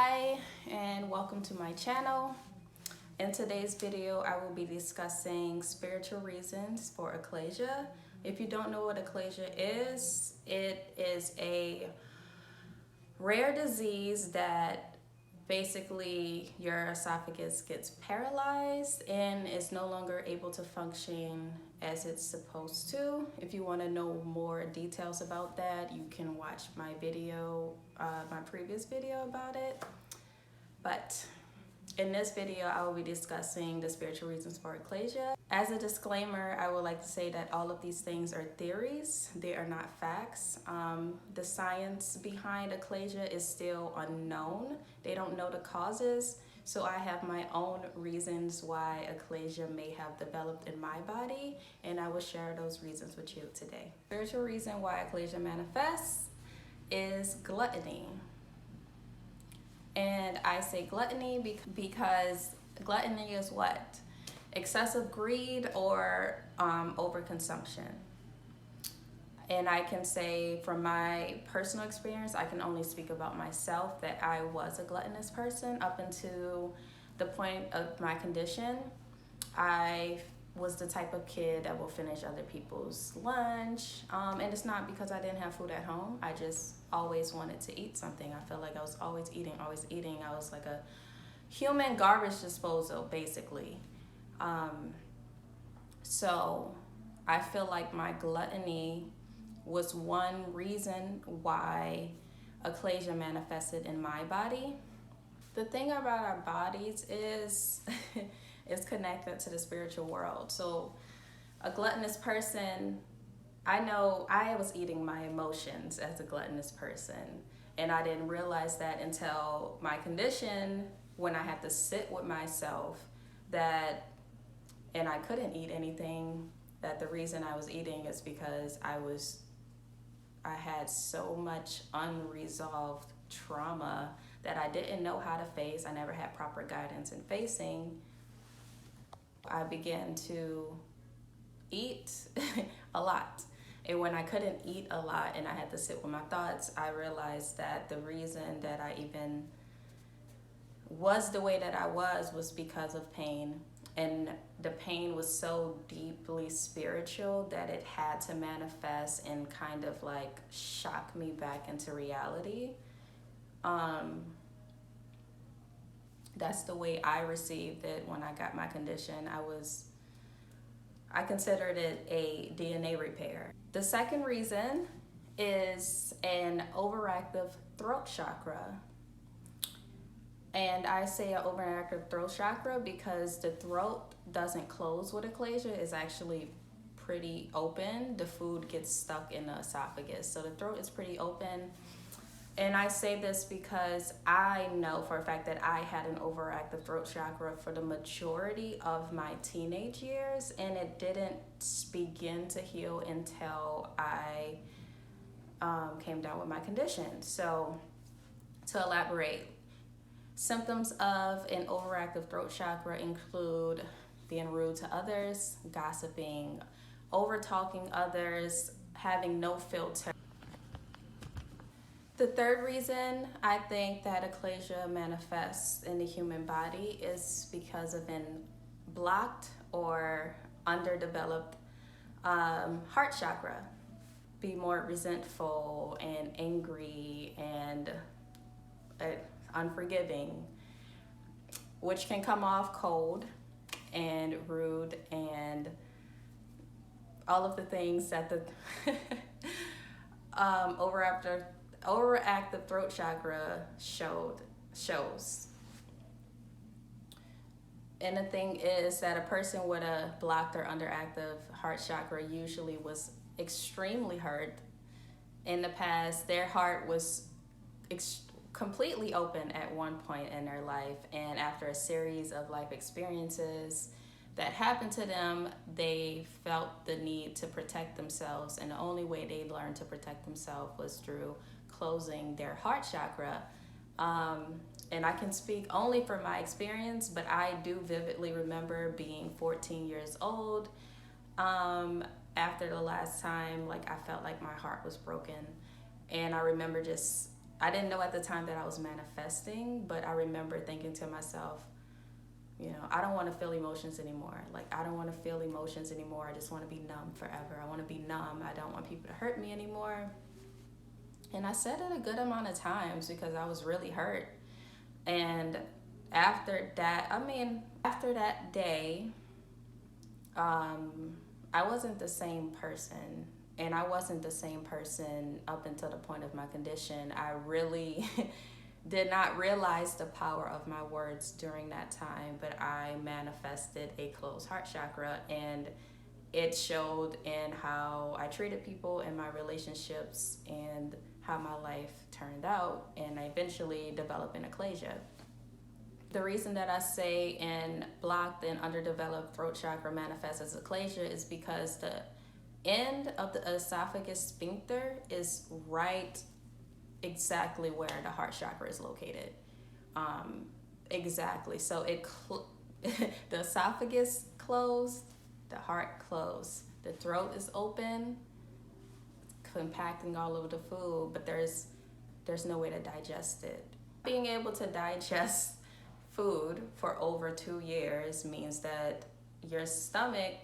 Hi and welcome to my channel. In today's video I will be discussing spiritual reasons for achalasia. If you don't know what achalasia is, it is a rare disease that basically your esophagus gets paralyzed and is no longer able to function as it's supposed to. If you want to know more details about that, you can watch my video, my previous video about it. But in this video, I will be discussing the spiritual reasons for achalasia. As a disclaimer, I would like to say that all of these things are theories. They are not facts. The science behind achalasia is still unknown. They don't know the causes. So I have my own reasons why achalasia may have developed in my body, and I will share those reasons with you today. The spiritual reason why achalasia manifests is gluttony. And I say gluttony because gluttony is what? Excessive greed or overconsumption. And I can say from my personal experience, I can only speak about myself, that I was a gluttonous person up until the point of my condition. I was the type of kid that will finish other people's lunch. And it's not because I didn't have food at home. I just always wanted to eat something. I felt like I was always eating. I was like a human garbage disposal, basically. So I feel like my gluttony was one reason why achalasia manifested in my body. The thing about our bodies is it's connected to the spiritual world. So a gluttonous person, I know I was eating my emotions as a gluttonous person, and I didn't realize that until my condition, when I had to sit with myself, and I couldn't eat anything, that the reason I was eating is because I had so much unresolved trauma that I didn't know how to face. I never had proper guidance in facing. I began to eat a lot. And when I couldn't eat a lot and I had to sit with my thoughts, I realized that the reason that I even was the way that I was because of pain. And the pain was so deeply spiritual that it had to manifest and kind of like shock me back into reality. That's the way I received it when I got my condition. I considered it a DNA repair. The second reason is an overactive throat chakra. And I say an overactive throat chakra because the throat doesn't close with achalasia. It's actually pretty open. The food gets stuck in the esophagus. So the throat is pretty open. And I say this because I know for a fact that I had an overactive throat chakra for the majority of my teenage years, and it didn't begin to heal until I came down with my condition. So to elaborate, symptoms of an overactive throat chakra include being rude to others, gossiping, over-talking others, having no filter. The third reason I think that achalasia manifests in the human body is because of an blocked or underdeveloped heart chakra. Be more resentful and angry and unforgiving, which can come off cold and rude and all of the things that the overactive throat chakra shows. And the thing is that a person with a blocked or underactive heart chakra usually was extremely hurt in the past. Their heart was completely open at one point in their life, and after a series of life experiences that happened to them, they felt the need to protect themselves, and the only way they learned to protect themselves was through closing their heart chakra. And I can speak only from my experience, but I do vividly remember being 14 years old after the last time like I felt like my heart was broken, and I remember just I didn't know at the time that I was manifesting, but I remember thinking to myself, you know, I don't want to feel emotions anymore. Like, I don't want to feel emotions anymore. I just want to be numb forever. I want to be numb. I don't want people to hurt me anymore. And I said it a good amount of times because I was really hurt. And after that day, I wasn't the same person. And I wasn't the same person up until the point of my condition. I really did not realize the power of my words during that time, but I manifested a closed heart chakra, and it showed in how I treated people in my relationships and how my life turned out, and I eventually developed an achalasia. The reason that I say in blocked and underdeveloped throat chakra manifests as achalasia is because the end of the esophagus sphincter is right exactly where the heart chakra is located. Exactly. So the esophagus closed, the heart closed, the throat is open, compacting all of the food, but there's no way to digest it. Being able to digest food for over 2 years means that your stomach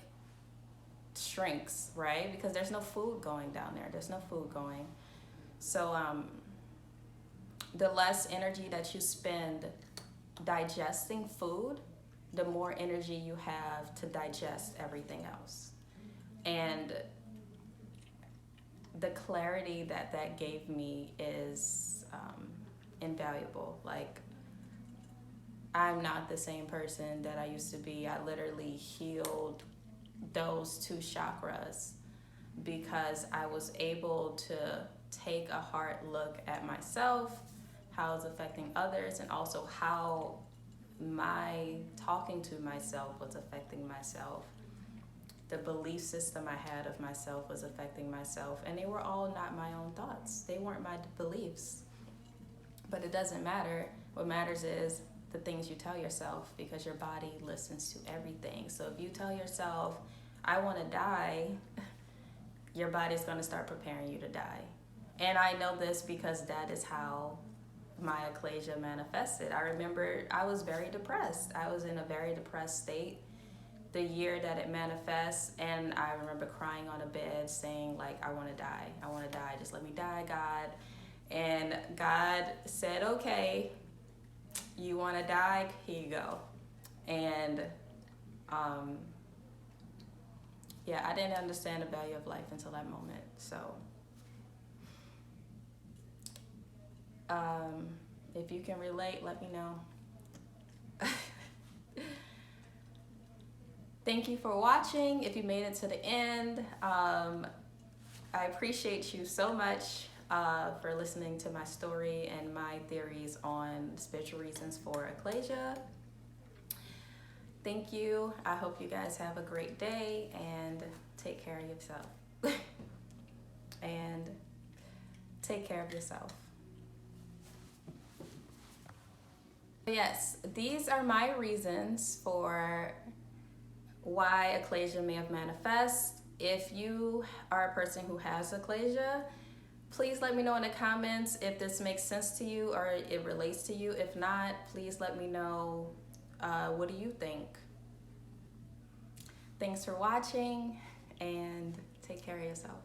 shrinks, right? Because there's no food going down there. There's no food going. So the less energy that you spend digesting food, the more energy you have to digest everything else. And the clarity that gave me is invaluable. Like, I'm not the same person that I used to be. I literally healed those 2 chakras because I was able to take a hard look at myself, how it's affecting others, and also how my talking to myself was affecting myself. The belief system I had of myself was affecting myself, and they were all not my own thoughts. They weren't my beliefs. But it doesn't matter. What matters is the things you tell yourself, because your body listens to everything. So if you tell yourself, I want to die, your body's going to start preparing you to die. And I know this because that is how my achalasia manifested. I remember I was very depressed. I was in a very depressed state the year that it manifests, and I remember crying on a bed saying, like, I want to die. I want to die. Just let me die, God. And God said, okay, you want to die? Here you go. And yeah, I didn't understand the value of life until that moment. So if you can relate, let me know. Thank you for watching. If you made it to the end, I appreciate you so much for listening to my story and my theories on spiritual reasons for achalasia. Thank you. I hope you guys have a great day and take care of yourself. And take care of yourself. Yes, these are my reasons for why achalasia may have manifest. If you are a person who has achalasia, please let me know in the comments if this makes sense to you or it relates to you. If not, please let me know, what do you think? Thanks for watching, and take care of yourself.